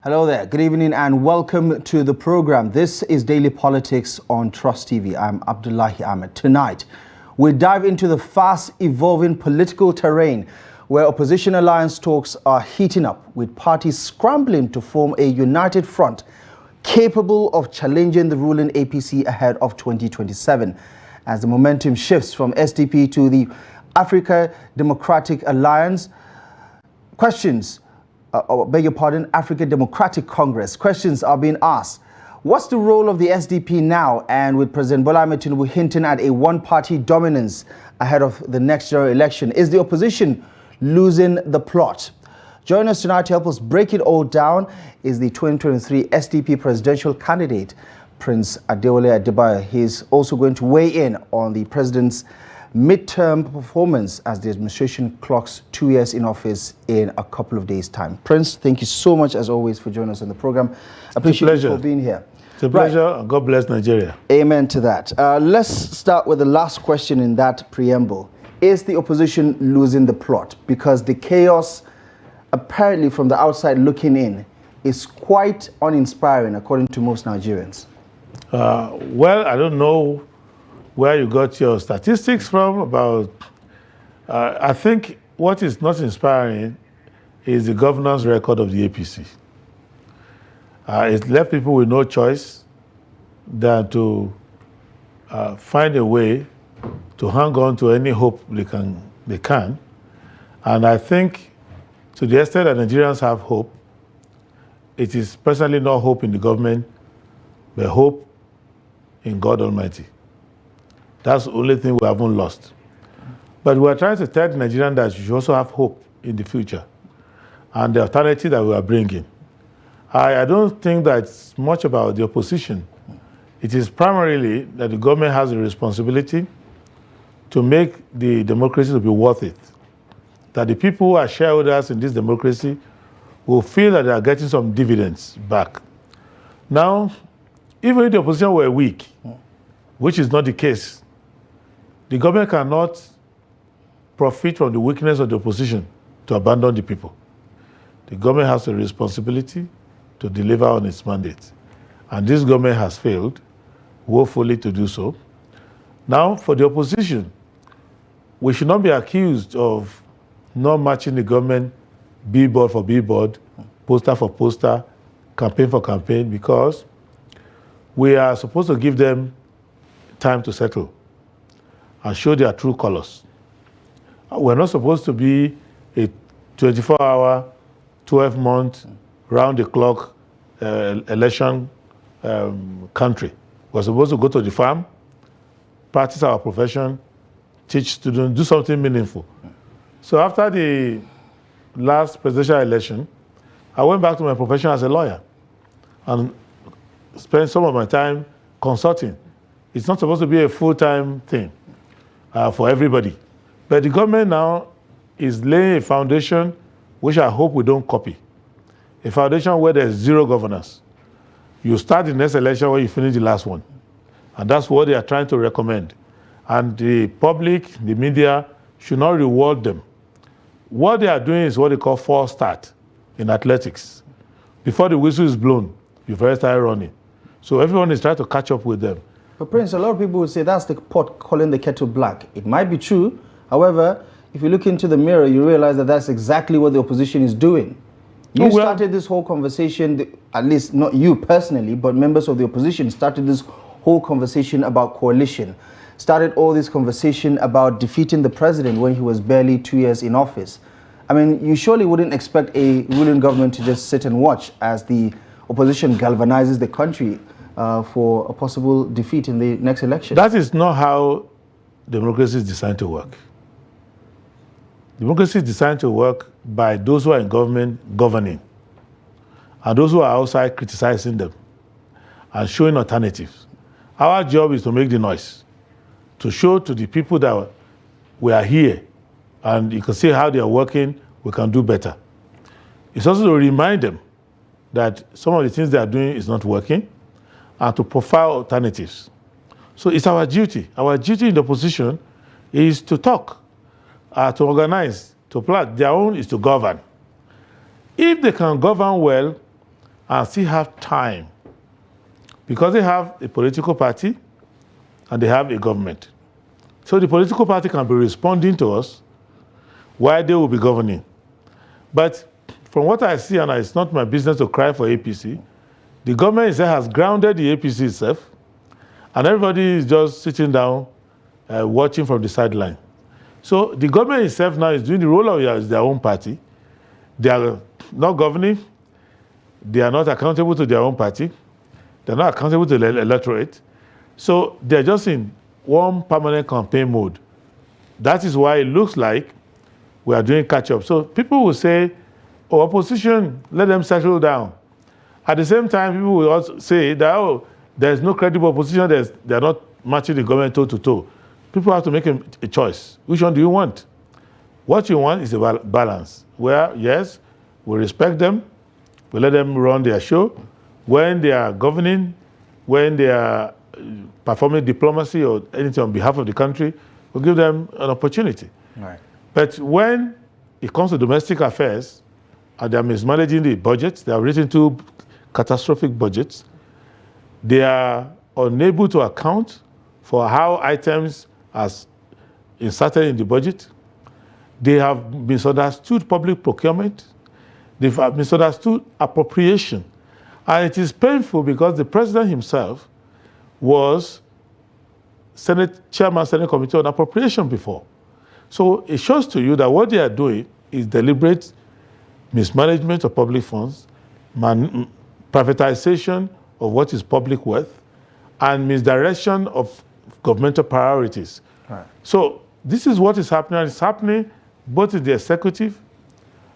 Hello there, good evening and welcome to the program. This is Daily Politics on Trust TV. I'm Abdullahi Ahmed. Tonight, we dive into the fast evolving political terrain where opposition alliance talks are heating up, with parties scrambling to form a united front capable of challenging the ruling APC ahead of 2027. As the momentum shifts from SDP to the Africa Democratic Alliance, African Democratic Congress. Questions are being asked. What's the role of the SDP now? And with President Tinubu hinting at a one-party dominance ahead of the next general election, is the opposition losing the plot? Join us tonight to help us break it all down is the 2023 SDP Presidential Candidate, Prince Adewole Adebayo. He's also going to weigh in on the president's midterm performance as the administration clocks 2 years in office in a couple of days' time. Prince, thank you so much, as always, for joining us on the program. Appreciate you for being here. It's a pleasure, and God bless Nigeria. Amen to that. Let's start with the last question in that preamble. Is the opposition losing the plot? Because the chaos, apparently from the outside looking in, is quite uninspiring, according to most Nigerians. Well, I don't know where you got your statistics from about, I think what is not inspiring is the governance record of the APC. It left people with no choice than to find a way to hang on to any hope they can. And I think to the extent that Nigerians have hope, it is personally not hope in the government, but hope in God Almighty. That's the only thing we haven't lost. But we are trying to tell the Nigerians that you should also have hope in the future and the alternative that we are bringing. I don't think that it's much about the opposition. It is primarily that the government has a responsibility to make the democracy to be worth it. That the people who are shareholders in this democracy will feel that they are getting some dividends back. Now, even if the opposition were weak, which is not the case, the government cannot profit from the weakness of the opposition to abandon the people. The government has a responsibility to deliver on its mandate. And this government has failed, woefully, to do so. Now, for the opposition, we should not be accused of not matching the government billboard for billboard, poster for poster, campaign for campaign, because we are supposed to give them time to settle and show their true colors. We're not supposed to be a 24-hour, 12-month, round-the-clock election country. We're supposed to go to the farm, practice our profession, teach students, do something meaningful. So after the last presidential election, I went back to my profession as a lawyer and spent some of my time consulting. It's not supposed to be a full-time thing for everybody. But the government now is laying a foundation which I hope we don't copy. A foundation where there's zero governance. You start the next election when you finish the last one. And that's what they are trying to recommend. And the public, the media, should not reward them. What they are doing is what they call false start in athletics. Before the whistle is blown, you've already started running. So everyone is trying to catch up with them. But Prince, a lot of people would say that's the pot calling the kettle black. It might be true. However, if you look into the mirror, you realize that that's exactly what the opposition is doing. You started this whole conversation, at least not you personally, but members of the opposition started this whole conversation about coalition. Started all this conversation about defeating the president when he was barely 2 years in office. I mean, you surely wouldn't expect a ruling government to just sit and watch as the opposition galvanizes the country for a possible defeat in the next election. That is not how democracy is designed to work. Democracy is designed to work by those who are in government governing, and those who are outside criticizing them and showing alternatives. Our job is to make the noise, to show to the people that we are here, and you can see how they are working, we can do better. It's also to remind them that some of the things they are doing is not working, and to profile alternatives. So it's our duty. Our duty in the opposition is to talk, to organize, to plan. Their own is to govern. If they can govern well, and still have time, because they have a political party and they have a government. So the political party can be responding to us while they will be governing. But from what I see, and it's not my business to cry for APC, the government itself has grounded the APC itself, and everybody is just sitting down watching from the sideline. So the government itself now is doing the role of their own party. They are not governing. They are not accountable to their own party. They're not accountable to the electorate. So they're just in one permanent campaign mode. That is why it looks like we are doing catch-up. So people will say, oh, opposition, let them settle down. At the same time, people will also say that, oh, there's no credible opposition, they're not matching the government toe-to-toe. People have to make a choice. Which one do you want? What you want is a balance, where, yes, we respect them, we let them run their show. When they are governing, when they are performing diplomacy or anything on behalf of the country, we'll give them an opportunity. Right. But when it comes to domestic affairs, and they're mismanaging the budgets, they have written 2 catastrophic budgets, they are unable to account for how items are inserted in the budget. They have misunderstood public procurement. They've misunderstood appropriation. And it is painful because the president himself was chairman Senate Committee on Appropriation before. So it shows to you that what they are doing is deliberate mismanagement of public funds, privatization of what is public worth, and misdirection of governmental priorities. Right. So this is what is happening, and it's happening both in the executive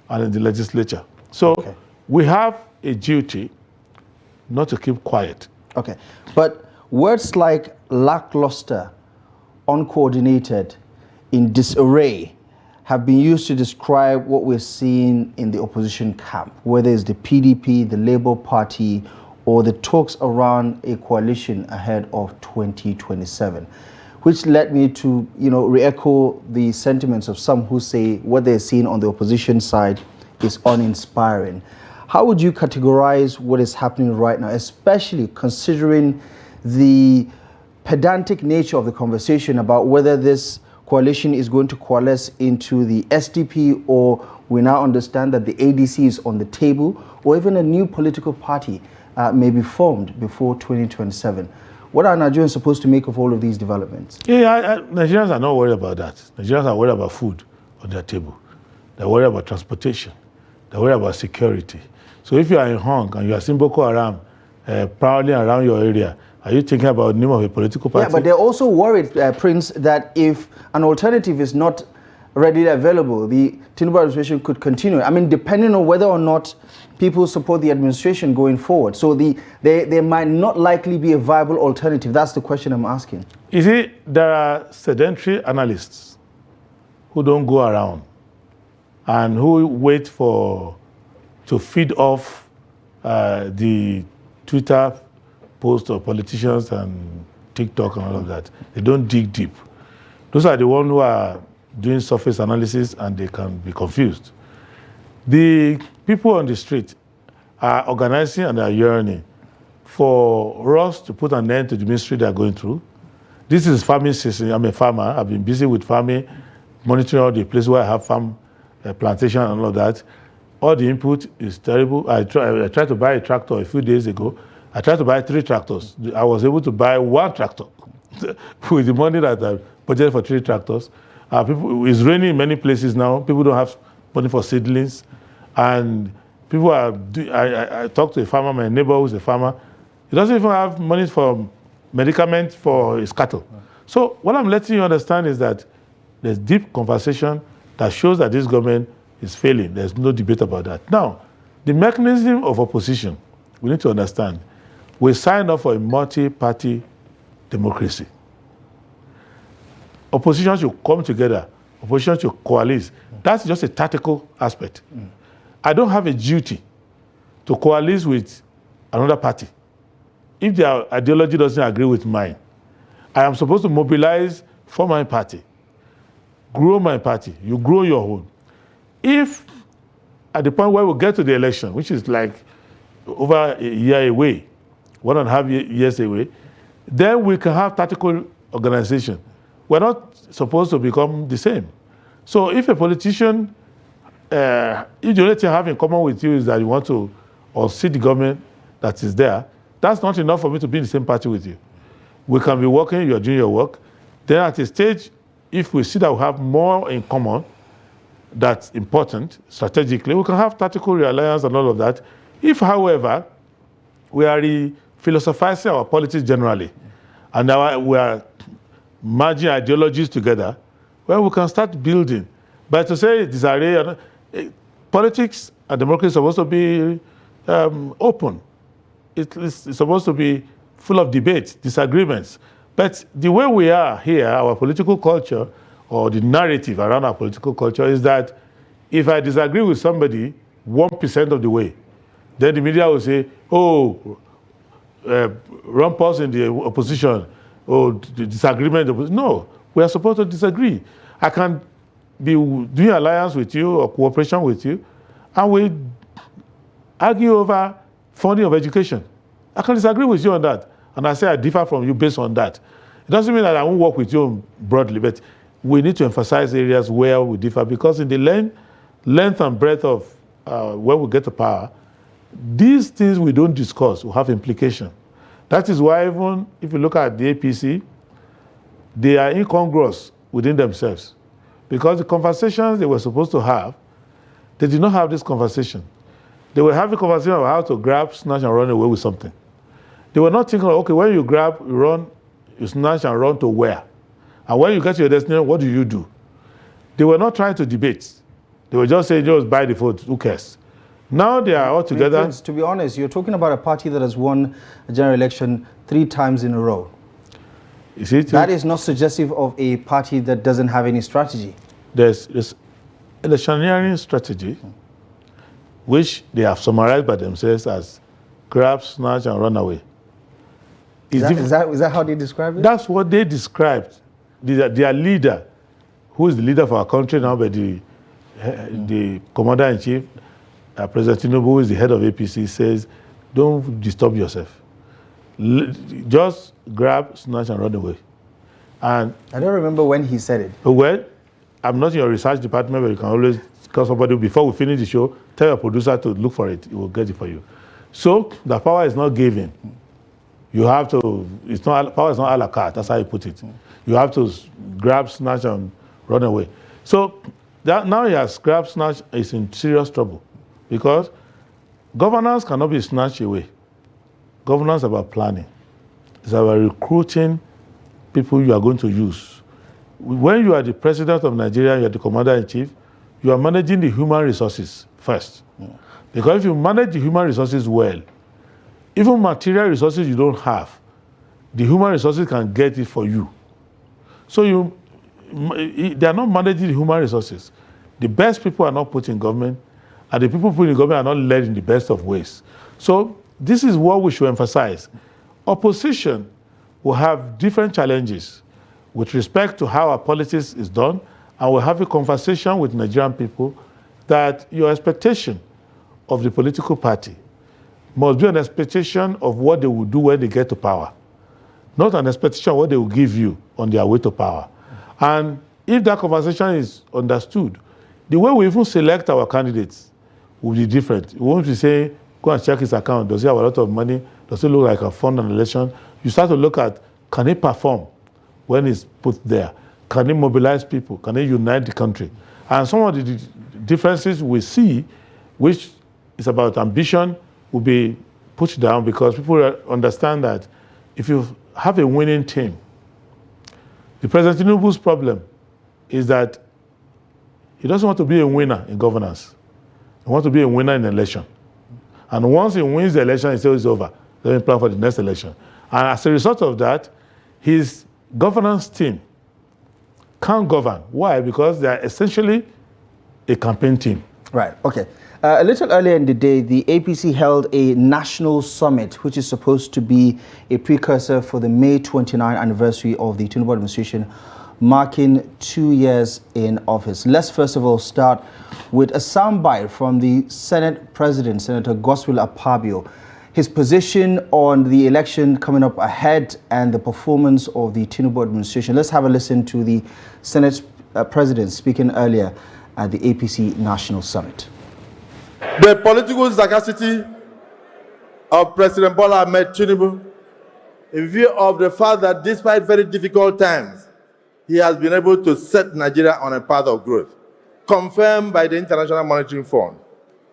and in the legislature. So we have a duty not to keep quiet. Okay, but words like lackluster, uncoordinated, in disarray have been used to describe what we're seeing in the opposition camp, whether it's the PDP, the Labour Party, or the talks around a coalition ahead of 2027, which led me to, re-echo the sentiments of some who say what they're seeing on the opposition side is uninspiring. How would you categorize what is happening right now, especially considering the pedantic nature of the conversation about whether this coalition is going to coalesce into the SDP, or we now understand that the ADC is on the table, or even a new political party may be formed before 2027. What are Nigerians supposed to make of all of these developments? Nigerians are not worried about that. Nigerians are worried about food on their table. They're worried about transportation. They're worried about security. So if you are in Hong and you are seeing Boko Haram prowling around your area, are you thinking about the name of a political party? Yeah, but they're also worried, Prince, that if an alternative is not readily available, the Tinubu administration could continue. I mean, depending on whether or not people support the administration going forward. So there might not likely be a viable alternative. That's the question I'm asking. You see, there are sedentary analysts who don't go around and who wait to feed off the Twitter posts of politicians and TikTok and all of that. They don't dig deep. Those are the ones who are doing surface analysis, and they can be confused. The people on the street are organizing and are yearning for us to put an end to the mystery they are going through. This is farming season. I'm a farmer. I've been busy with farming, monitoring all the places where I have farm plantation and all of that. All the input is terrible. I tried to buy a tractor a few days ago. I tried to buy 3 tractors. I was able to buy 1 tractor with the money that I budgeted for 3 tractors. It's raining in many places now. People don't have money for seedlings. And people are, I talked to a farmer, my neighbor who's a farmer. He doesn't even have money for medicament for his cattle. So what I'm letting you understand is that there's deep conversation that shows that this government is failing. There's no debate about that. Now, the mechanism of opposition, we need to understand. We signed up for a multi-party democracy. Opposition should come together. Opposition should coalesce. That's just a tactical aspect. I don't have a duty to coalesce with another party if their ideology doesn't agree with mine. I am supposed to mobilize for my party, grow my party. You grow your own. If at the point where we get to the election, which is like over a year away, 1.5 years away, then we can have tactical organization. We're not supposed to become the same. So if a politician, if the only thing I have in common with you is that you want to see the government that is there, that's not enough for me to be in the same party with you. We can be working, you're doing your work. Then at a stage, if we see that we have more in common that's important strategically, we can have tactical alliance and all of that. If, however, we are philosophizing our politics generally, and now we are merging ideologies together, well, we can start building. But to say disarray, politics and democracy is supposed to be open. It's supposed to be full of debates, disagreements. But the way we are here, our political culture, or the narrative around our political culture is that if I disagree with somebody 1% of the way, then the media will say, oh, rumpus in the opposition, or the disagreement. No, we are supposed to disagree. I can be doing alliance with you or cooperation with you, and we argue over funding of education. I can disagree with you on that, and I say I differ from you based on that. It doesn't mean that I won't work with you broadly, but we need to emphasize areas where we differ, because in the length and breadth of where we get to power, these things we don't discuss will have implication. That is why even if you look at the APC, they are incongruous within themselves, because the conversations they were supposed to have, they did not have this conversation. They were having a conversation about how to grab, snatch, and run away with something. They were not thinking, okay, when you grab, you run, you snatch and run to where? And when you get to your destination, what do you do? They were not trying to debate. They were just saying, just buy the vote, who cares? Now they are all together. Prince, to be honest, you're talking about a party that has won a general election 3 times in a row. Is it? That is not suggestive of a party that doesn't have any strategy. There's electioneering strategy, which they have summarized by themselves as grab, snatch, and run away. Is that how they describe it? That's what they described. Their leader, who is the leader of our country now, but the commander-in-chief, President Tinubu, who is the head of APC, says, don't disturb yourself. Just grab, snatch, and run away. And I don't remember when he said it. Well, I'm not in your research department, but you can always call somebody before we finish the show, tell your producer to look for it. He will get it for you. So the power is not given. You have to, power is not a la carte, that's how you put it. You have to grab, snatch, and run away. So now he has grabbed, snatch, is in serious trouble, because governance cannot be snatched away. Governance is about planning. It's about recruiting people you are going to use. When you are the president of Nigeria, you are the commander-in-chief, you are managing the human resources first. Because if you manage the human resources well, even material resources you don't have, the human resources can get it for you. So they are not managing the human resources. The best people are not put in government, and the people put in government are not led in the best of ways. So this is what we should emphasize. Opposition will have different challenges with respect to how our politics is done, and we'll have a conversation with Nigerian people that your expectation of the political party must be an expectation of what they will do when they get to power, not an expectation of what they will give you on their way to power. And if that conversation is understood, the way we even select our candidates will be different. We won't be saying, go and check his account. Does he have a lot of money? Does he look like a fund an election? You start to look at, can he perform when he's put there? Can he mobilize people? Can he unite the country? And some of the differences we see, which is about ambition, will be put down, because people understand that if you have a winning team, the President Tinubu's problem is that he doesn't want to be a winner in governance. He wants to be a winner in election. And once he wins the election, he says it's over. Let me plan for the next election. And as a result of that, his governance team can't govern. Why? Because they are essentially a campaign team. Right, okay. A little earlier in the day, the APC held a national summit, which is supposed to be a precursor for the May 29 anniversary of the Tinubu administration marking 2 years in office. Let's first of all start with a soundbite from the Senate President, Senator Adewole Adebayo. His position on the election coming up ahead and the performance of the Tinubu administration. Let's have a listen to the Senate President speaking earlier at the APC National Summit. The political sagacity of President Ahmed Tinubu, in view of the fact that despite very difficult times, he has been able to set Nigeria on a path of growth, confirmed by the International Monetary Fund.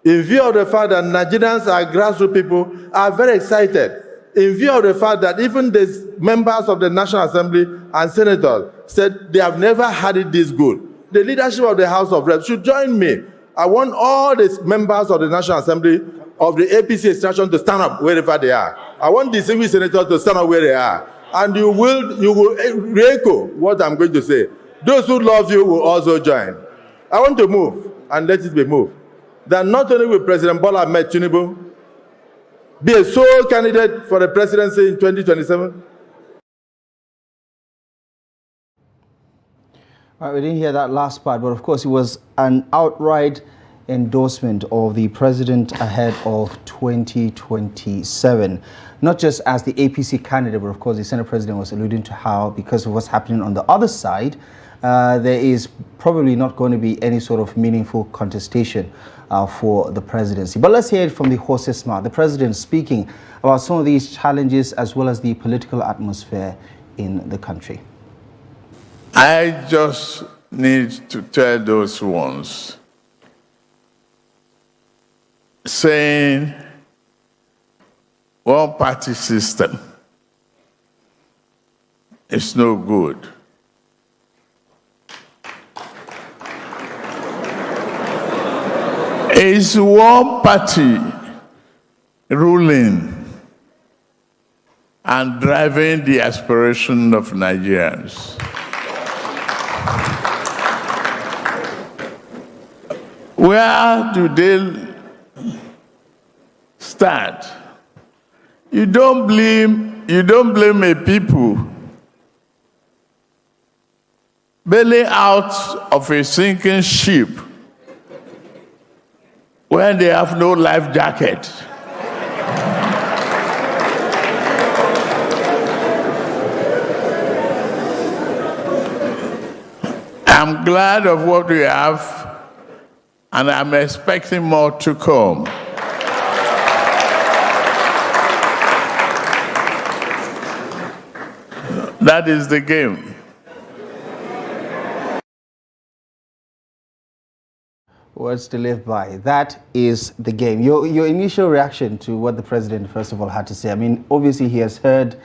In view of the fact that Nigerians are grassroots people, are very excited. In view of the fact that even the members of the National Assembly and senators said they have never had it this good. The leadership of the House of Reps should join me. I want all the members of the National Assembly of the APC extraction to stand up wherever they are. I want the distinguished senators to stand up where they are. And you will re-echo what I'm going to say. Those who love you will also join. I want to move, and let it be moved, that not only will President Ahmed Tinubu be a sole candidate for the presidency in 2027. All right, we didn't hear that last part, but of course it was an outright endorsement of the president ahead of 2027. Not just as the APC candidate, but of course the Senate President was alluding to how, because of what's happening on the other side, there is probably not going to be any sort of meaningful contestation for the presidency. But let's hear it from the horse's mouth. The president speaking about some of these challenges as well as the political atmosphere in the country. I just need to tell those ones saying one-party system is no good. It's one party ruling and driving the aspiration of Nigerians. Where do they start? You don't blame a people bailing out of a sinking ship when they have no life jacket. I'm glad of what we have, and I'm expecting more to come. That is the game. Words to live by. That is the game. Your initial reaction to what the president, first of all, had to say. I mean, obviously he has heard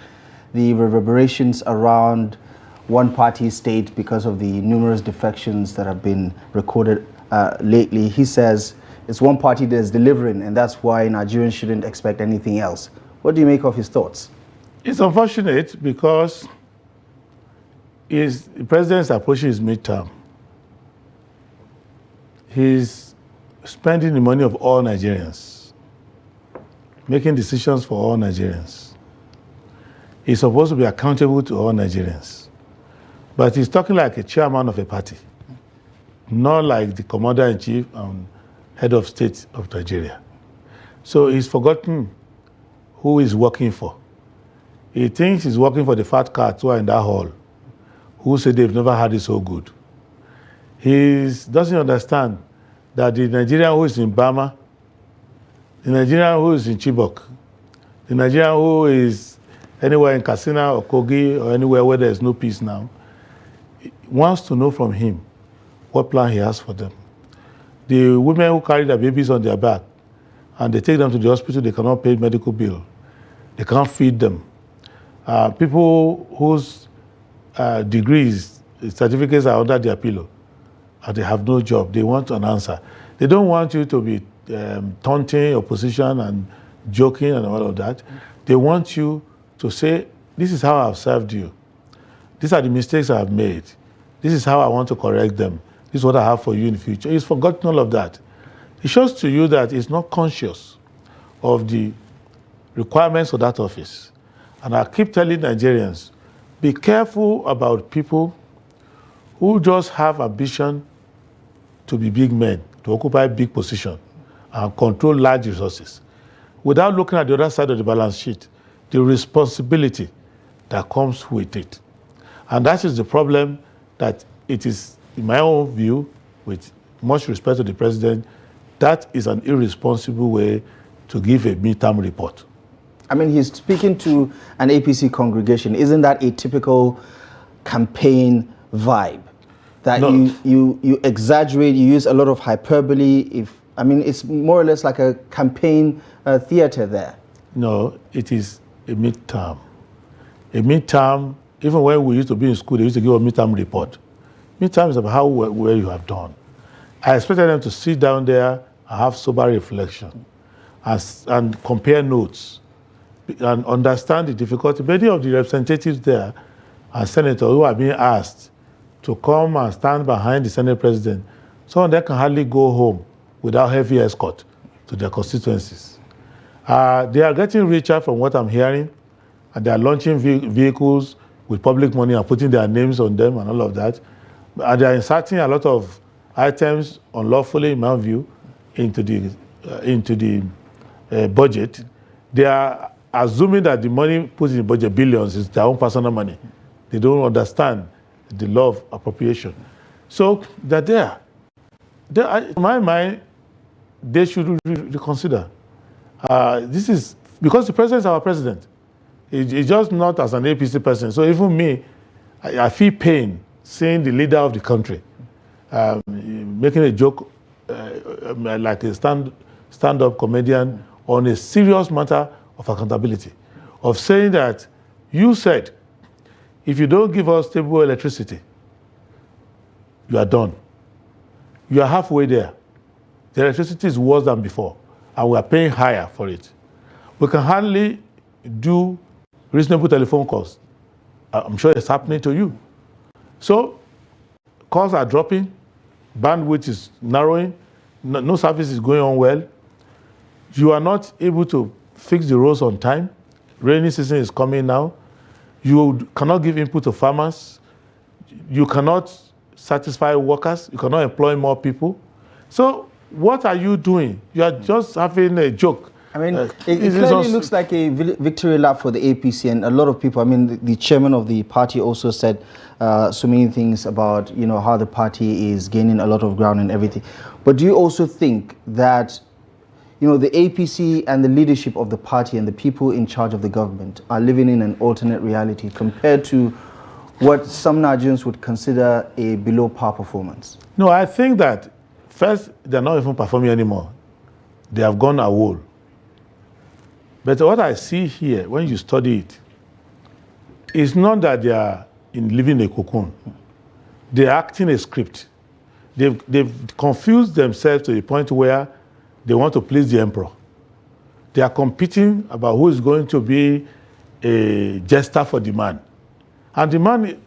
the reverberations around one-party state because of the numerous defections that have been recorded lately. He says it's one party that is delivering, and that's why Nigerians shouldn't expect anything else. What do you make of his thoughts? It's unfortunate because the president is approaching his midterm. He's spending the money of all Nigerians, making decisions for all Nigerians. He's supposed to be accountable to all Nigerians. But he's talking like a chairman of a party, not like the commander-in-chief and head of state of Nigeria. So he's forgotten who he's working for. He thinks he's working for the fat cats who are in that hall, who say they've never had it so good. He doesn't understand that the Nigerian who is in Burma, the Nigerian who is in Chibok, the Nigerian who is anywhere in Katsina or Kogi or anywhere where there is no peace now, wants to know from him what plan he has for them. The women who carry their babies on their back and they take them to the hospital, they cannot pay medical bill. They can't feed them. People whose degrees, certificates are under their pillow, and they have no job. They want an answer. They don't want you to be taunting opposition and joking and all of that. They want you to say, this is how I've served you. These are the mistakes I've made. This is how I want to correct them. This is what I have for you in the future. He's forgotten all of that. It shows to you that he's not conscious of the requirements of that office. And I keep telling Nigerians, be careful about people who just have ambition to be big men, to occupy big positions, and control large resources, without looking at the other side of the balance sheet, the responsibility that comes with it. And that is the problem that it is, in my own view, with much respect to the president, that is an irresponsible way to give a midterm report. I mean, he's speaking to an APC congregation. Isn't that a typical campaign vibe? That No. you exaggerate, you use a lot of hyperbole. It's more or less like a campaign theater there. No, it is a midterm. A midterm, even when we used to be in school, they used to give a midterm report. Midterm is about how well you have done. I expected them to sit down there and have sober reflection and compare notes and understand the difficulty. Many of the representatives there and senators who are being asked to come and stand behind the Senate president, some of them can hardly go home without heavy escort to their constituencies. They are getting richer from what I'm hearing, and they are launching vehicles with public money and putting their names on them and all of that. And they are inserting a lot of items unlawfully, in my view, into the budget. They are assuming that the money put in the budget, billions, is their own personal money. They don't understand the law of appropriation. So they're there. In my mind, they should reconsider. This is because the president is our president. He's just not as an APC person. So even me, I feel pain seeing the leader of the country making a joke like a stand-up comedian on a serious matter of accountability, of saying that you said, if you don't give us stable electricity, you are done. You are halfway there. The electricity is worse than before, and we are paying higher for it. We can hardly do reasonable telephone calls. I'm sure it's happening to you. So calls are dropping, bandwidth is narrowing, no service is going on well. You are not able to fix the roads on time. Rainy season is coming now. You cannot give input to farmers. You cannot satisfy workers. You cannot employ more people. So what are you doing? You are just having a joke. I mean, it clearly looks like a victory lap for the APC, and a lot of people, I mean, the chairman of the party also said so many things about, how the party is gaining a lot of ground and everything. But do you also think that, the APC and the leadership of the party and the people in charge of the government are living in an alternate reality compared to what some Nigerians would consider a below par performance? No, I think that first, they're not even performing anymore. They have gone AWOL. But what I see here, when you study it, is not that they are living a cocoon. They're acting a script. They've confused themselves to the point where they want to please the emperor. They are competing about who is going to be a jester for the man. And the man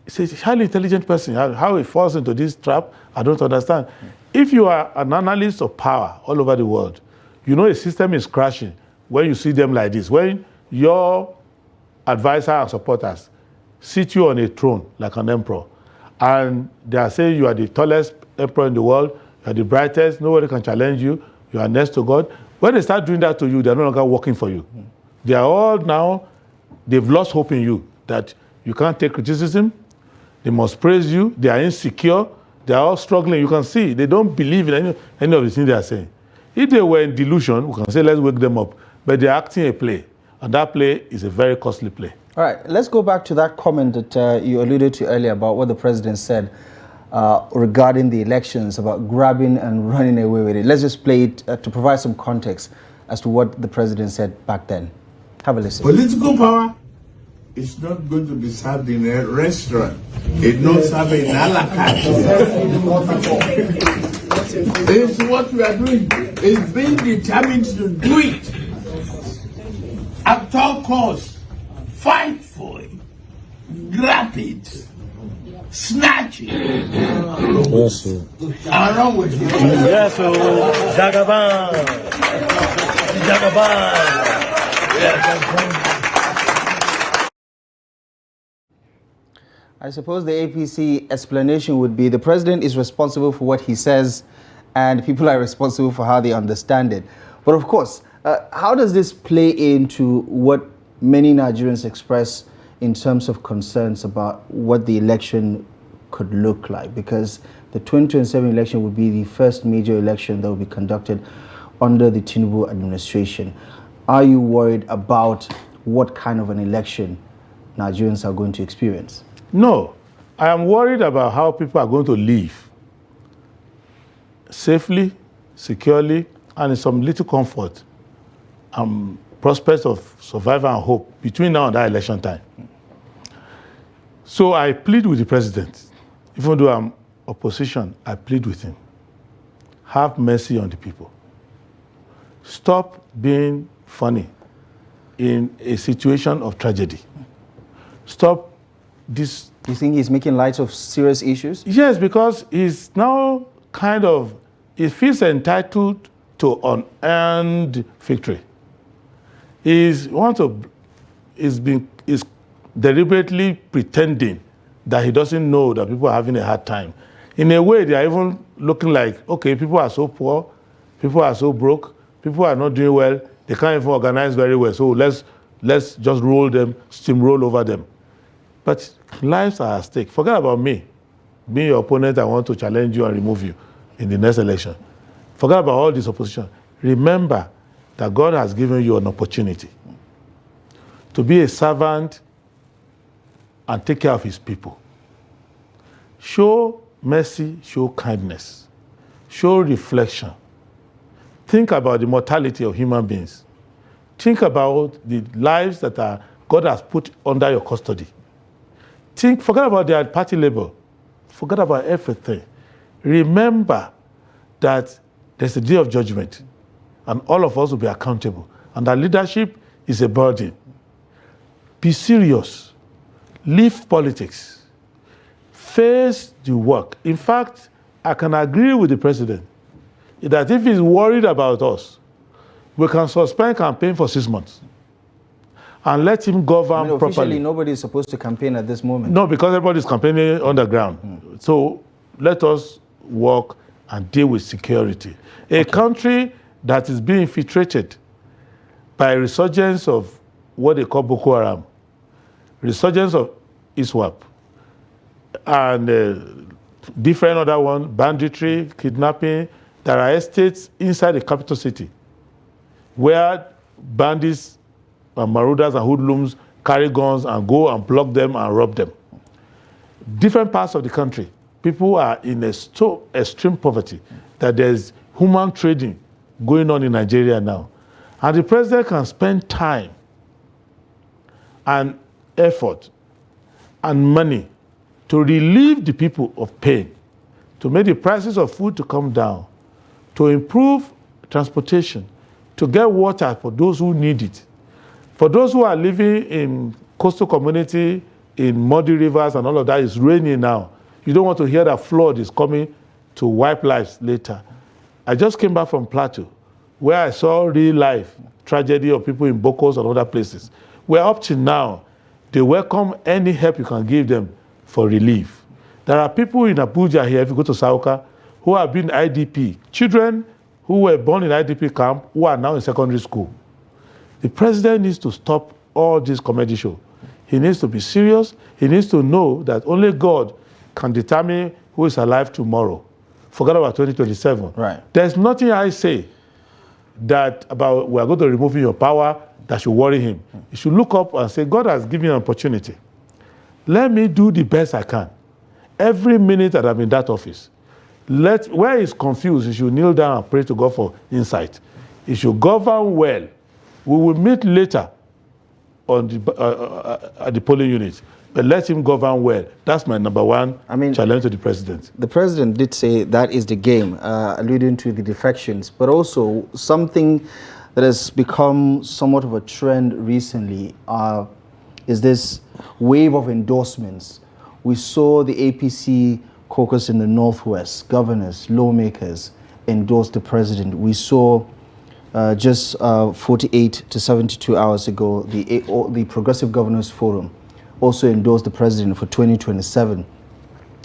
is a highly intelligent person. How he falls into this trap, I don't understand. If you are an analyst of power all over the world, you know a system is crashing when you see them like this. When your advisor and supporters sit you on a throne like an emperor, and they are saying you are the tallest emperor in the world, you are the brightest, nobody can challenge you, you are next to God. When they start doing that to you, they are no longer working for you. They are all now, they've lost hope in you, that you can't take criticism, they must praise you, they are insecure, they are all struggling. You can see, they don't believe in any of the things they are saying. If they were in delusion, we can say, let's wake them up. But they're acting a play, and that play is a very costly play. All right, let's go back to that comment that you alluded to earlier about what the president said regarding the elections, about grabbing and running away with it. Let's just play it to provide some context as to what the president said back then. Have a listen. Political power is not going to be served in a restaurant. It's not served in a la carte. It's what we are doing. It's being determined to do it. At all costs, fight for it, grab it, snatch it, Yes, sir. and run with it. Yes, sir. Jagaban. Jagaban. Yes, I suppose the APC explanation would be the president is responsible for what he says and people are responsible for how they understand it. But of course, how does this play into what many Nigerians express in terms of concerns about what the election could look like? Because the 2027 election would be the first major election that will be conducted under the Tinubu administration. Are you worried about what kind of an election Nigerians are going to experience? No, I am worried about how people are going to live safely, securely, and in some little comfort and prospects of survival and hope between now and that election time. So I plead with the president. Even though I'm opposition, I plead with him. Have mercy on the people. Stop being funny in a situation of tragedy. Stop this. You think he's making light of serious issues? Yes, because he's now he feels entitled to unearned victory. He's deliberately pretending that he doesn't know that people are having a hard time. In a way, they are even looking like, okay, people are so poor, people are so broke, people are not doing well, they can't even organize very well, so let's just roll them, steamroll over them. But lives are at stake. Forget about me. Being your opponent, I want to challenge you and remove you in the next election. Forget about all this opposition. Remember that God has given you an opportunity to be a servant and take care of his people. Show mercy, show kindness, show reflection. Think about the mortality of human beings. Think about the lives that God has put under your custody. Forget about their party label. Forget about everything. Remember that there's a day of judgment and all of us will be accountable. And that leadership is a burden. Be serious. Leave politics. Face the work. In fact, I can agree with the president that if he's worried about us, we can suspend campaign for 6 months and let him govern properly. Officially, nobody is supposed to campaign at this moment. No, because everybody's campaigning underground. So let us work and deal with security. A country that is being infiltrated by a resurgence of what they call Boko Haram, resurgence of ISWAP, and different other ones, banditry, kidnapping. There are estates inside the capital city where bandits and marauders and hoodlums carry guns and go and block them and rob them. Different parts of the country, people are in extreme poverty that there's human trading going on in Nigeria now. And the president can spend time and effort and money to relieve the people of pain, to make the prices of food to come down, to improve transportation, to get water for those who need it. For those who are living in coastal community, in muddy rivers and all of that, it's raining now. You don't want to hear that flood is coming to wipe lives later. I just came back from Plateau, where I saw real life tragedy of people in Bokos and other places. Where up to now, they welcome any help you can give them for relief. There are people in Abuja here, if you go to Sauka, who have been IDP, children who were born in IDP camp who are now in secondary school. The president needs to stop all this comedy show. He needs to be serious. He needs to know that only God can determine who is alive tomorrow. Forget about 2027. Right. There's nothing I say that about we are going to remove your power that should worry him. He should look up and say, God has given me an opportunity. Let me do the best I can. Every minute that I'm in that office, where he's confused, he should kneel down and pray to God for insight. He should govern well. We will meet later on at the polling unit, but let him govern well. That's my number one challenge to the president. The president did say that is the game, alluding to the defections, but also something that has become somewhat of a trend recently is this wave of endorsements. We saw the APC caucus in the Northwest, governors, lawmakers endorse the president. We saw just 48 to 72 hours ago, the Progressive Governors Forum also endorsed the president for 2027.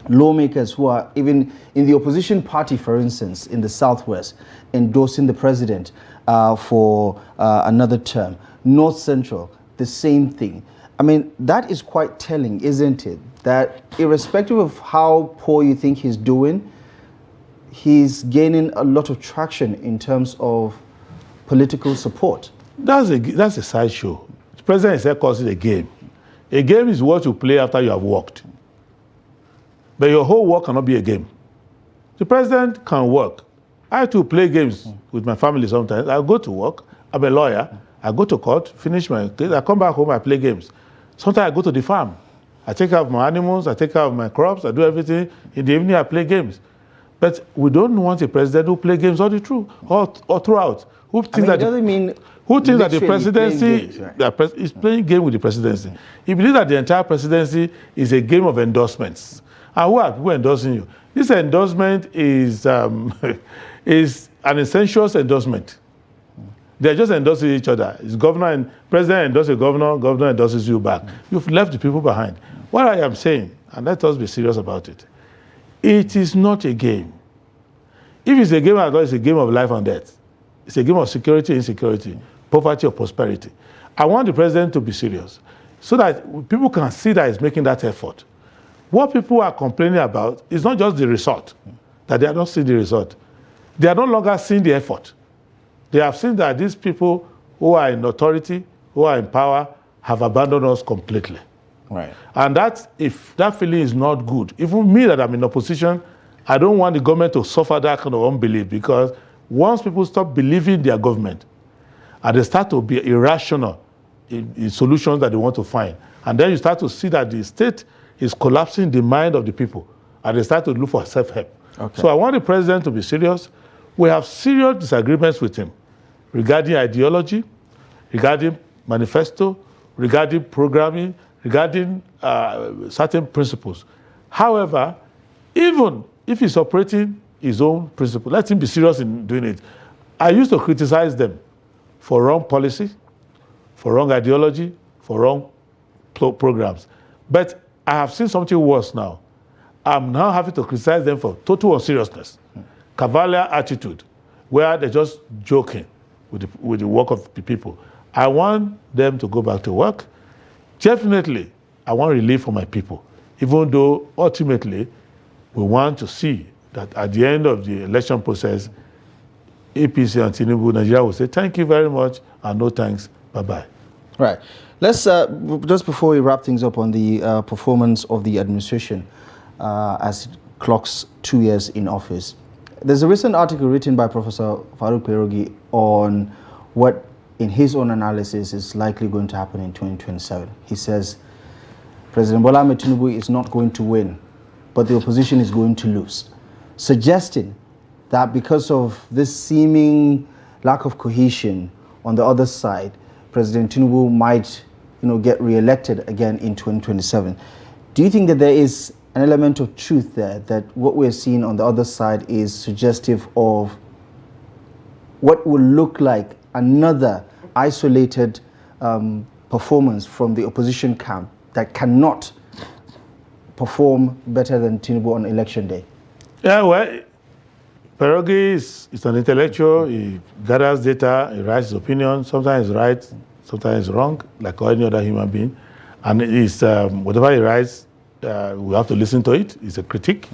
Lawmakers who are even in the opposition party, for instance, in the Southwest, endorsing the president for another term. North Central, the same thing. I mean, that is quite telling, isn't it? That irrespective of how poor you think he's doing, he's gaining a lot of traction in terms of political support. That's a sideshow. The president himself calls it a game. A game is what you play after you have worked. But your whole work cannot be a game. The president can work. I too play games with my family sometimes. I go to work. I'm a lawyer. I go to court, finish my case. I come back home, I play games. Sometimes I go to the farm. I take care of my animals. I take care of my crops. I do everything. In the evening, I play games. But we don't want a president who plays games all throughout. Who thinks that the presidency is playing game with the presidency? He believes that the entire presidency is a game of endorsements. And who are people endorsing you? This endorsement is is an essential endorsement. They're just endorsing each other. It's governor and president endorses a governor, governor endorses you back. You've left the people behind. What I am saying, and let us be serious about it, it is not a game. If it's a game at all, it's a game of life and death. It's a game of security, insecurity, poverty or prosperity. I want the president to be serious so that people can see that he's making that effort. What people are complaining about is not just the result, that they are not seeing the result. They are no longer seeing the effort. They have seen that these people who are in authority, who are in power, have abandoned us completely. Right. And if that feeling is not good, even me that I'm in opposition, I don't want the government to suffer that kind of unbelief, because once people stop believing their government and they start to be irrational in solutions that they want to find, and then you start to see that the state is collapsing the mind of the people, and they start to look for self-help. Okay. So I want the president to be serious. We have serious disagreements with him regarding ideology, regarding manifesto, regarding programming, regarding certain principles. However, even if he's operating his own principle, let him be serious in doing it. I used to criticize them for wrong policy, for wrong ideology, for wrong programs. But I have seen something worse now. I'm now having to criticize them for total unseriousness, cavalier attitude, where they're just joking with the work of the people. I want them to go back to work. Definitely, I want relief for my people, even though ultimately we want to see that at the end of the election process, APC and Tinubu, Nigeria will say, thank you very much, and no thanks, bye-bye. Right. Let's, just before we wrap things up on the performance of the administration as it clocks 2 years in office, there's a recent article written by Professor Varu Perogi on what, in his own analysis, is likely going to happen in 2027. He says, President Bola Ahmed Tinubu is not going to win, but the opposition is going to lose, suggesting that because of this seeming lack of cohesion on the other side, President Tinubu might, get re-elected again in 2027. Do you think that there is an element of truth there, that what we're seeing on the other side is suggestive of what will look like another isolated performance from the opposition camp that cannot perform better than Tinubu on election day? Yeah, well, Perogi is an intellectual. He gathers data, he writes his opinion. Sometimes he's right, sometimes he's wrong, like any other human being. And it's, whatever he writes, we have to listen to it. It's a critique,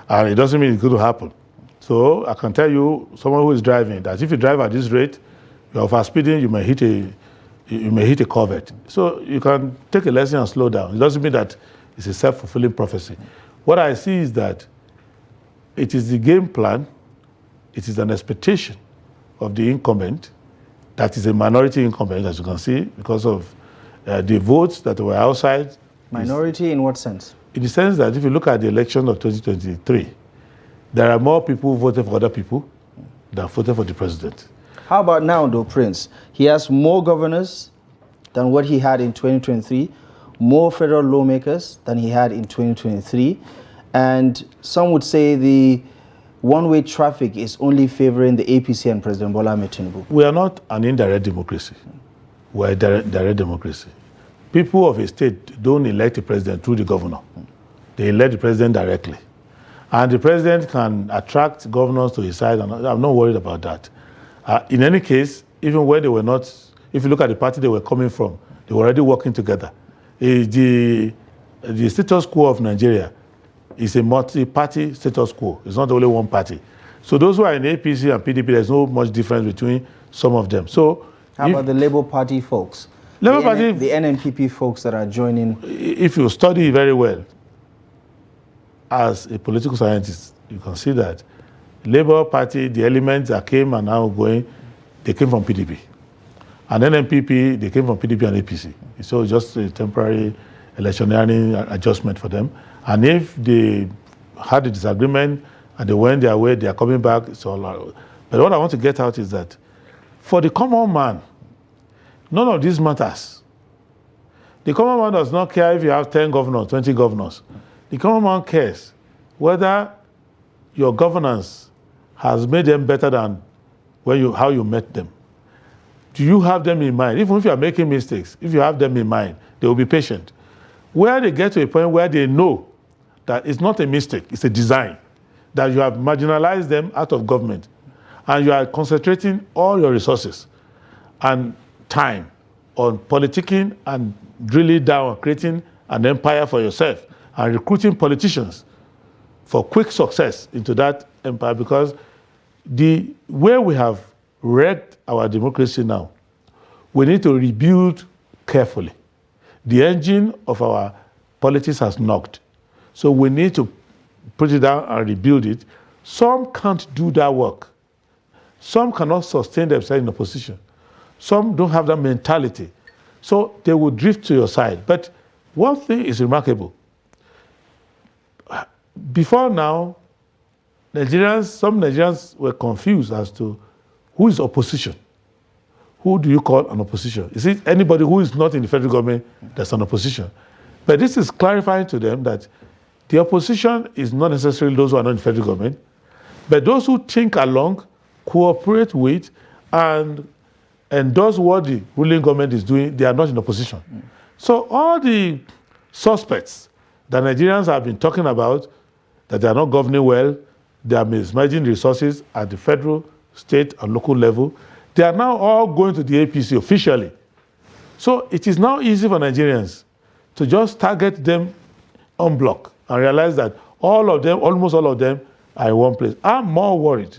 and it doesn't mean it's going to happen. So I can tell you, someone who is driving, that if you drive at this rate, you're over speeding, you may hit a covert. So you can take a lesson and slow down. It doesn't mean that it's a self-fulfilling prophecy. What I see is that it is the game plan, it is an expectation of the incumbent, that is a minority incumbent, as you can see, because of the votes that were outside. Minority in what sense? In the sense that if you look at the election of 2023, there are more people who voted for other people than voted for the president. How about now, though, Prince? He has more governors than what he had in 2023, more federal lawmakers than he had in 2023, and some would say the one-way traffic is only favoring the APC and President Bola Ahmed Tinubu. We are not an indirect democracy. We are a direct democracy. people of a state don't elect a president through the governor. They elect the president directly. And the president can attract governors to his side, and I'm not worried about that. In any case, even when they were not, if you look at the party they were coming from, they were already working together. The status quo of Nigeria is a multi-party status quo. It's not only one party. So those who are in APC and PDP, there's no much difference between some of them. So how about the Labour Party folks? Labour Party, the NNPP folks that are joining. If you study very well, as a political scientist, you can see that Labour Party, the elements that came and now going, they came from PDP. And NNPP, they came from PDP and APC. So just a temporary electioneering adjustment for them. And if they had a disagreement and they went their way, they are coming back, it's all right. But what I want to get out is that for the common man, none of this matters. The common man does not care if you have 10 governors, 20 governors. The common man cares whether your governance has made them better than how you met them. Do you have them in mind? Even if you are making mistakes, if you have them in mind, they will be patient. Where they get to a point where they know that it's not a mistake, it's a design, that you have marginalized them out of government, and you are concentrating all your resources and time on politicking and drilling down, creating an empire for yourself, and recruiting politicians for quick success into that empire, because the way we have wrecked our democracy now, we need to rebuild carefully. The engine of our politics has knocked. So we need to put it down and rebuild it. Some can't do that work. Some cannot sustain themselves in opposition. Some don't have that mentality. So they will drift to your side. But one thing is remarkable. Before now, some Nigerians were confused as to who is opposition. Who do you call an opposition? Is it anybody who is not in the federal government that's an opposition? But this is clarifying to them that the opposition is not necessarily those who are not in the federal government, but those who think along, cooperate with, and endorse what the ruling government is doing, they are not in opposition. So all the suspects that Nigerians have been talking about, that they are not governing well, they are mismanaging resources at the federal, state, and local level, they are now all going to the APC officially. So it is now easy for Nigerians to just target them en bloc and realize that all of them, almost all of them, are in one place. I'm more worried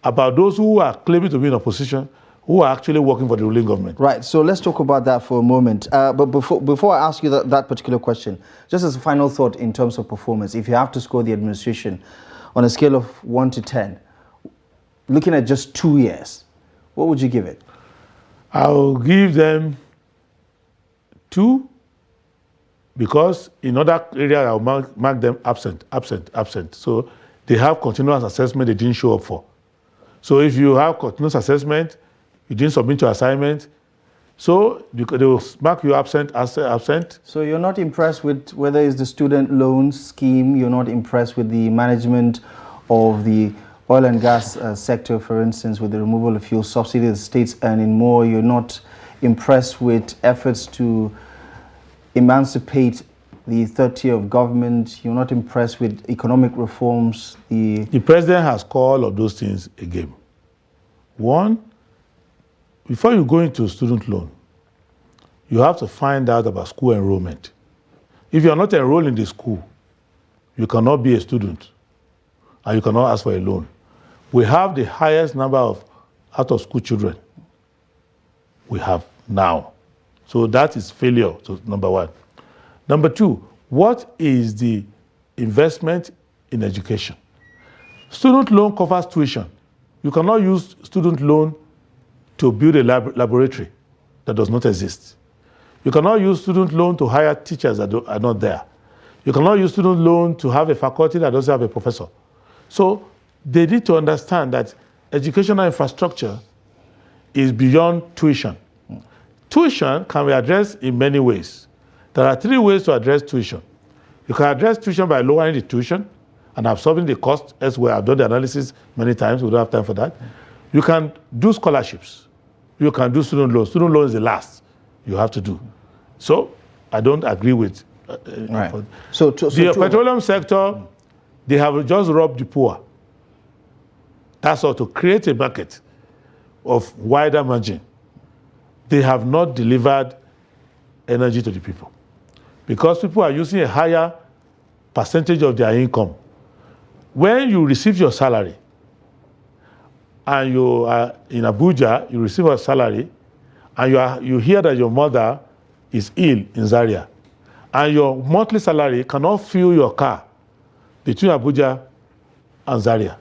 about those who are claiming to be in opposition, who are actually working for the ruling government. Right, so let's talk about that for a moment. But before I ask you that particular question, just as a final thought in terms of performance, if you have to score the administration on a scale of 1 to 10, looking at just 2 years, what would you give it? I'll give them 2, because in other areas I'll mark them absent. So they have continuous assessment they didn't show up for. So if you have continuous assessment, you didn't submit your assignment, so they will mark you absent. So you're not impressed with whether it's the student loan scheme, you're not impressed with the management of the oil and gas sector, for instance, with the removal of fuel subsidy, the state's earning more. You're not impressed with efforts to emancipate the third tier of government. You're not impressed with economic reforms. The president has called all of those things a game. One, before you go into student loan, you have to find out about school enrollment. If you are not enrolled in the school, you cannot be a student, and you cannot ask for a loan. We have the highest number of out-of-school children we have now. So that is failure, so number one. Number two, what is the investment in education? Student loan covers tuition. You cannot use student loan to build a laboratory that does not exist. You cannot use student loan to hire teachers that are not there. You cannot use student loan to have a faculty that doesn't have a professor. So they need to understand that educational infrastructure is beyond tuition. Tuition can be addressed in many ways. There are 3 ways to address tuition. You can address tuition by lowering the tuition and absorbing the cost elsewhere. I've done the analysis many times. We don't have time for that. You can do scholarships. You can do student loans. Student loan is the last you have to do. So I don't agree with Right. the petroleum sector. They have just robbed the poor. That's all, to create a market of wider margin. They have not delivered energy to the people because people are using a higher percentage of their income. When you receive your salary and you are in Abuja, you receive a salary and you hear that your mother is ill in Zaria and your monthly salary cannot fuel your car between Abuja and Zaria.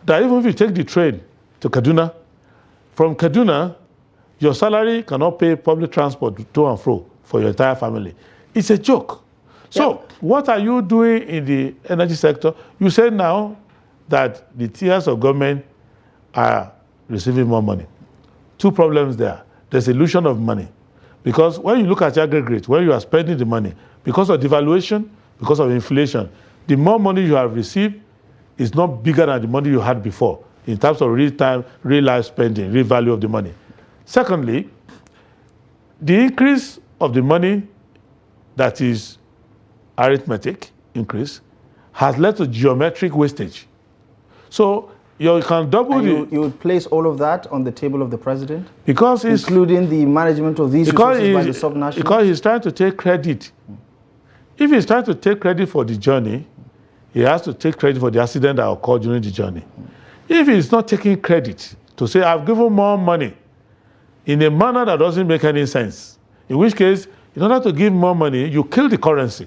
That even if you take the train to Kaduna, from Kaduna, your salary cannot pay public transport to and fro for your entire family. It's a joke. So what are you doing in the energy sector? You say now that the tiers of government are receiving more money. Two problems there. There's illusion of money. Because when you look at your aggregate, when you are spending the money, because of devaluation, because of inflation, the more money you have received is not bigger than the money you had before in terms of real life spending, real value of the money. Secondly, the increase of the money that is arithmetic increase has led to geometric wastage. So you can double you would place all of that on the table of the president? Because it's including the management of these resources by the subnationals? Because he's trying to take credit. If he's trying to take credit for the journey, he has to take credit for the accident that occurred during the journey. If he's not taking credit to say, I've given more money in a manner that doesn't make any sense, in which case, in order to give more money, you kill the currency.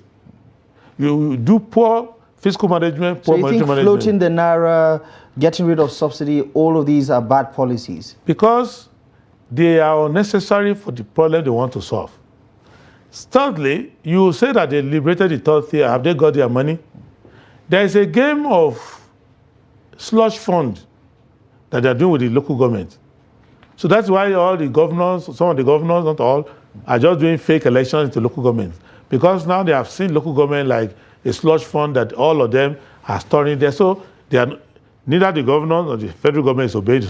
You do poor fiscal management, poor monetary management. So you think floating the naira, getting rid of subsidy, all of these are bad policies? Because they are unnecessary for the problem they want to solve. Thirdly, you say that they liberated the third tier. Have they got their money? There is a game of slush fund that they are doing with the local government. So that's why all the governors, some of the governors, not all, are just doing fake elections into local government. Because now they have seen local government like a slush fund that all of them are storing there. So they are, neither the governor nor the federal government is obeying the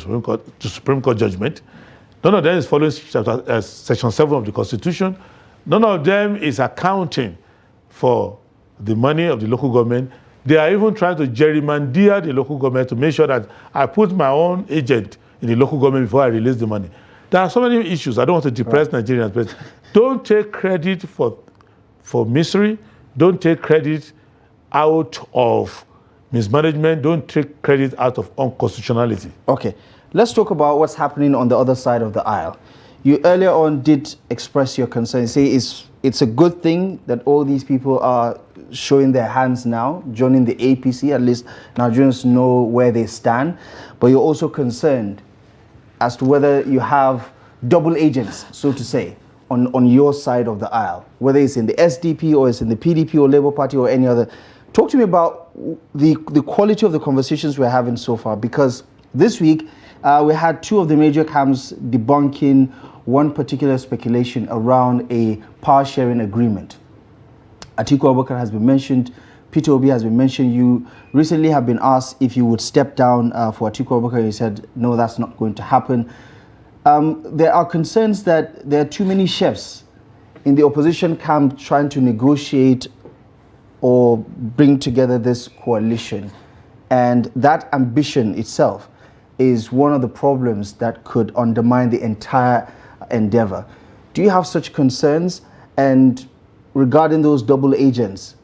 Supreme Court judgment. None of them is following Section 7 of the Constitution. None of them is accounting for the money of the local government. They are even trying to gerrymander the local government to make sure that I put my own agent in the local government before I release the money. There are so many issues. I don't want to depress Nigerians, but don't take credit for misery. Don't take credit out of mismanagement. Don't take credit out of unconstitutionality. Okay, let's talk about what's happening on the other side of the aisle. You earlier on did express your concern. You say it's a good thing that all these people are showing their hands now, joining the APC. At least Nigerians know where they stand. But you're also concerned as to whether you have double agents, so to say, on your side of the aisle, whether it's in the SDP or it's in the PDP or Labour Party or any other. Talk to me about the quality of the conversations we're having so far, because this week we had two of the major camps debunking one particular speculation around a power sharing agreement. Atiku Abubakar has been mentioned, Peter Obi has been mentioned. You recently have been asked if you would step down for Atiku Abubakar. You said, no, that's not going to happen. There are concerns that there are too many chefs in the opposition camp trying to negotiate or bring together this coalition. And that ambition itself is one of the problems that could undermine the entire endeavor. Do you have such concerns? And regarding those double agents,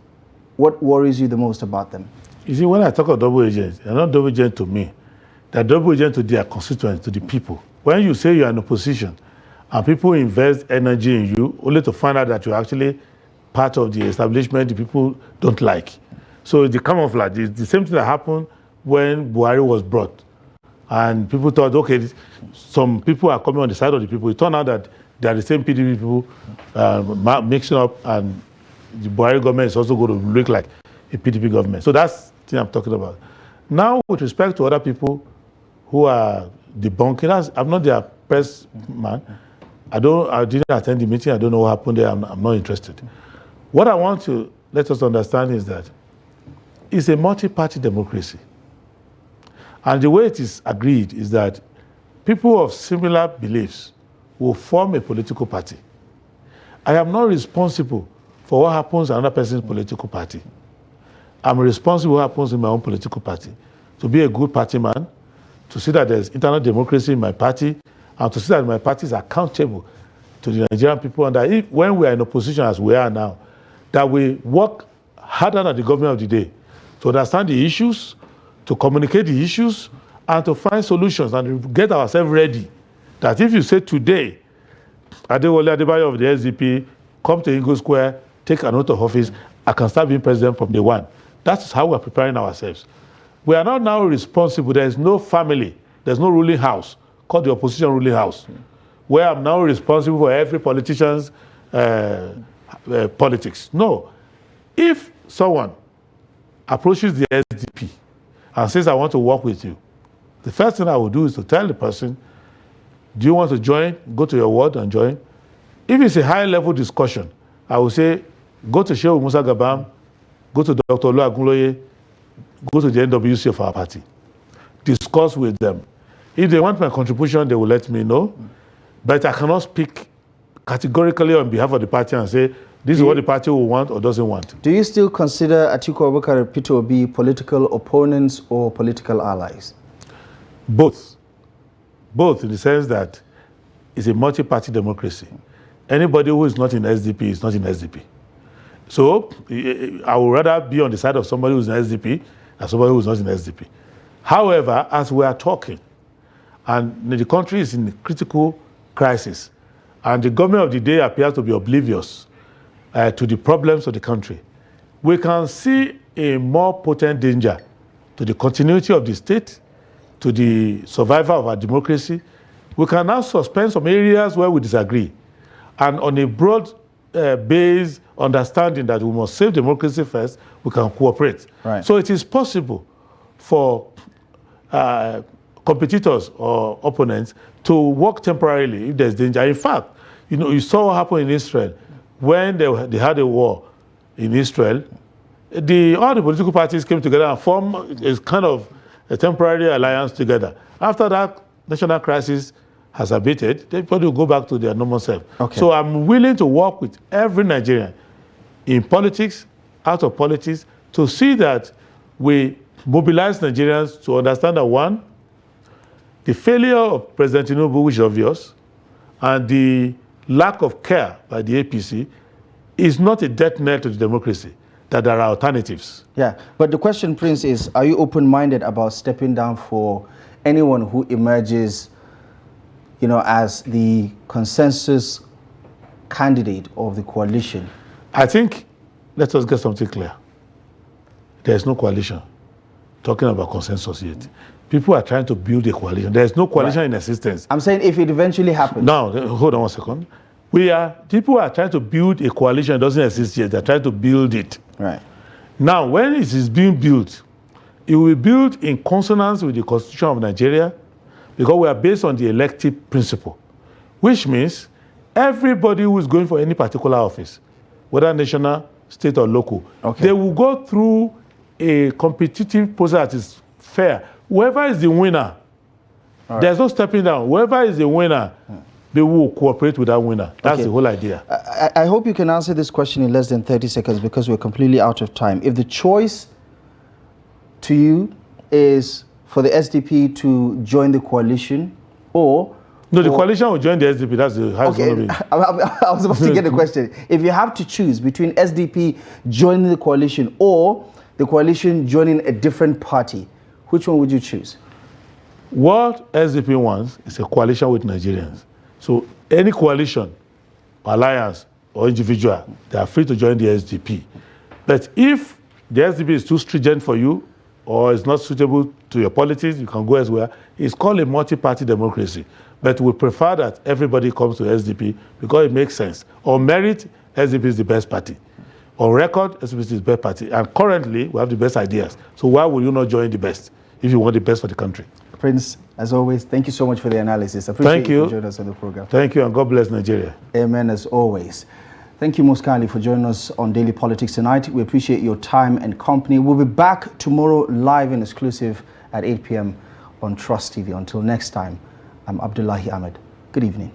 what worries you the most about them? You see, when I talk of double agents, they're not double agents to me. They're double agents to their constituents, to the people. When you say you're in opposition and people invest energy in you, only to find out that you're actually part of the establishment the people don't like. So the camouflage is the same thing that happened when Buhari was brought. And people thought, okay, some people are coming on the side of the people. It turned out that they are the same PDP people mixing up, and the Buhari government is also going to look like a PDP government. So that's the thing I'm talking about. Now, with respect to other people who are debunking, I'm not their press man. I didn't attend the meeting. I don't know what happened there. I'm not interested. What I want to let us understand is that it's a multi-party democracy. And the way it is agreed is that people of similar beliefs will form a political party. I am not responsible for what happens in another person's political party. I'm responsible for what happens in my own political party. To be a good party man, to see that there's internal democracy in my party, and to see that my party is accountable to the Nigerian people, and that if, when we are in opposition as we are now, that we work harder than the government of the day to understand the issues, to communicate the issues, and to find solutions and to get ourselves ready. That if you say today, Adewole Adebayo of the SDP, come to Ingo Square, take an oath of office, I can start being president from day one. That's how we're preparing ourselves. We are not now responsible. There is no family, there's no ruling house called the opposition ruling house, where I'm now responsible for every politician's politics. No. If someone approaches the SDP and says, I want to work with you, the first thing I will do is to tell the person, do you want to join? Go to your ward and join. If it's a high-level discussion, I will say, go to Shehu Musa Gabam, go to Dr. Oluwagunloye, go to the NWC of our party. Discuss with them. If they want my contribution, they will let me know. But I cannot speak categorically on behalf of the party and say, this is what the party will want or doesn't want. Do you still consider Atiku Abubakar and Peter Obi political opponents or political allies? Both. Both in the sense that it's a multi-party democracy. Anybody who is not in SDP is not in SDP. So I would rather be on the side of somebody who's in SDP than somebody who's not in SDP. However, as we are talking, and the country is in a critical crisis, and the government of the day appears to be oblivious to the problems of the country, we can see a more potent danger to the continuity of the state, to the survival of our democracy. We can now suspend some areas where we disagree, and on a broad based understanding that we must save democracy first, we can cooperate. Right. So it is possible for competitors or opponents to work temporarily if there's danger. In fact, you saw what happened in Israel when they had a war in Israel. All the political parties came together and formed a kind of a temporary alliance together. After that national crisis has abated, they probably will go back to their normal self. Okay. So I'm willing to work with every Nigerian in politics, out of politics, to see that we mobilize Nigerians to understand that, one, the failure of President Tinubu, which is obvious, and the lack of care by the APC is not a death knell to the democracy, that there are alternatives. Yeah, but the question, Prince, is are you open-minded about stepping down for anyone who emerges, as the consensus candidate of the coalition? I think, let us get something clear. There is no coalition talking about consensus yet. People are trying to build a coalition. There is no coalition in existence. I'm saying if it eventually happens. Now, hold on 1 second. People are trying to build a coalition that doesn't exist yet. They're trying to build it. Right. Now, when it is being built, it will be built in consonance with the Constitution of Nigeria, because we are based on the elective principle, which means everybody who is going for any particular office, whether national, state, or local, they will go through a competitive process that is fair. Whoever is the winner, there's no stepping down. Whoever is the winner, they will cooperate with that winner. That's the whole idea. I hope you can answer this question in less than 30 seconds because we're completely out of time. If the choice to you is for the SDP to join the coalition or... No, the coalition will join the SDP. That's how it's going to be. I was about to get the question. If you have to choose between SDP joining the coalition or the coalition joining a different party, which one would you choose? What SDP wants is a coalition with Nigerians. So any coalition, alliance, or individual, they are free to join the SDP. But if the SDP is too stringent for you or is not suitable to your politics, you can go elsewhere. It's called a multi-party democracy. But we prefer that everybody comes to SDP because it makes sense. On merit, SDP is the best party. On record, SDP is the best party. And currently, we have the best ideas. So why would you not join the best if you want the best for the country? Prince, as always, thank you so much for the analysis. I appreciate you joining us on the program. Thank you, and God bless Nigeria. Amen, as always. Thank you most kindly for joining us on Daily Politics tonight. We appreciate your time and company. We'll be back tomorrow live and exclusive at 8 p.m. on Trust TV. Until next time, I'm Abdullahi Ahmed. Good evening.